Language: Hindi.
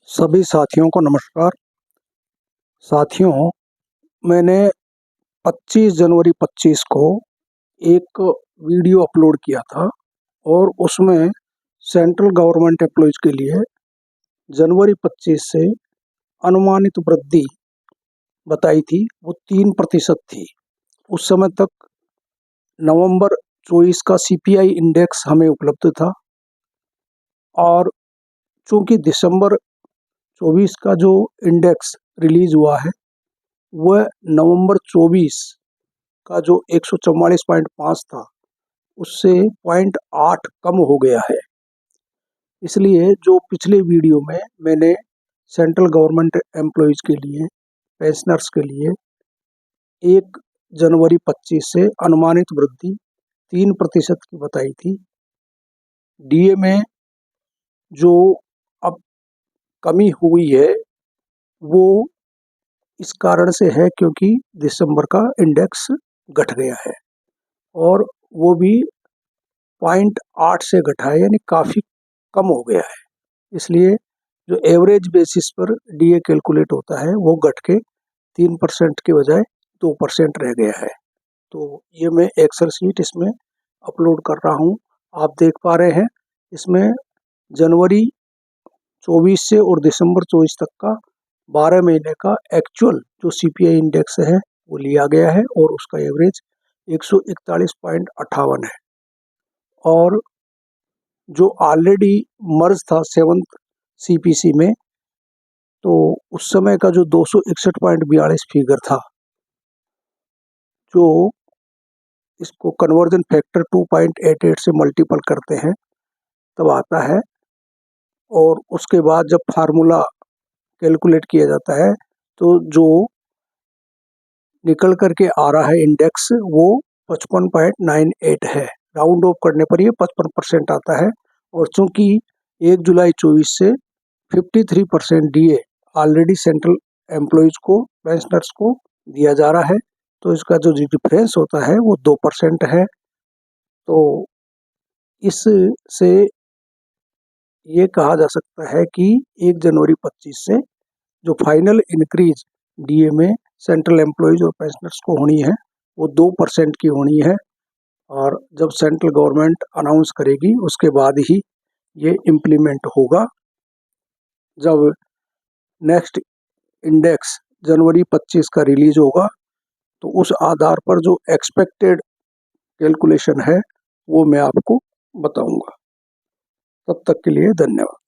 सभी साथियों को नमस्कार। साथियों, मैंने 25 जनवरी 25 को एक वीडियो अपलोड किया था और उसमें सेंट्रल गवर्नमेंट एम्प्लॉयज़ के लिए जनवरी 25 से अनुमानित वृद्धि बताई थी, वो 3% थी। उस समय तक नवंबर 24 का सीपीआई इंडेक्स हमें उपलब्ध था और चूँकि दिसंबर 24 का जो इंडेक्स रिलीज हुआ है वह नवंबर 24 का जो 144.5 था उससे 0.8 कम हो गया है। इसलिए जो पिछले वीडियो में मैंने सेंट्रल गवर्नमेंट एम्प्लॉयज़ के लिए, पेंशनर्स के लिए 1 जनवरी 25 से अनुमानित वृद्धि 3% की बताई थी। डीए में जो अब कमी हुई है वो इस कारण से है क्योंकि दिसंबर का इंडेक्स घट गया है और वो भी 0.8 से घटा है, यानी काफ़ी कम हो गया है। इसलिए जो एवरेज बेसिस पर डीए कैलकुलेट होता है वो घट के 3% के बजाय 2% रह गया है। तो ये मैं एक्सेल शीट इसमें अपलोड कर रहा हूँ, आप देख पा रहे हैं। इसमें जनवरी 24 से और दिसंबर 24 तक का 12 महीने का एक्चुअल जो सीपीआई इंडेक्स है वो लिया गया है और उसका एवरेज 141.58 है। और जो ऑलरेडी मर्ज था 7th सीपीसी में, तो उस समय का जो 261.42 फिगर था, जो इसको कन्वर्जन फैक्टर 2.88 से मल्टीपल करते हैं तब आता है। और उसके बाद जब फार्मूला कैलकुलेट किया जाता है तो जो निकल करके आ रहा है इंडेक्स वो 55.98 है। राउंड ऑफ करने पर ये 55% आता है। और चूंकि 1 जुलाई 24 से 53% डीए ऑलरेडी सेंट्रल एम्प्लॉयज़ को, पेंशनर्स को दिया जा रहा है, तो इसका जो डिफरेंस होता है वो 2% है। तो इससे ये कहा जा सकता है कि 1 जनवरी 25 से जो फाइनल इंक्रीज डीए में सेंट्रल एम्प्लॉयज़ और पेंशनर्स को होनी है वो 2% की होनी है। और जब सेंट्रल गवर्नमेंट अनाउंस करेगी उसके बाद ही ये इम्प्लीमेंट होगा। जब नेक्स्ट इंडेक्स जनवरी 25 का रिलीज होगा तो उस आधार पर जो एक्सपेक्टेड कैलकुलेशन है वो मैं आपको बताऊंगा। तब तक के लिए धन्यवाद।